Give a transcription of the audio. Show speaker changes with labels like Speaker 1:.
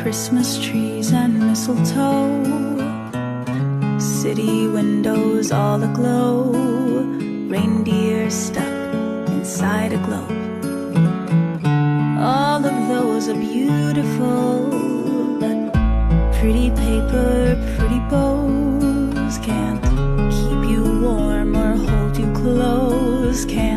Speaker 1: Christmas trees and mistletoe, city windows all aglow, reindeer stuck inside a globe. All of those are beautiful, but pretty paper, pretty bows can't keep you warm or hold you close, can't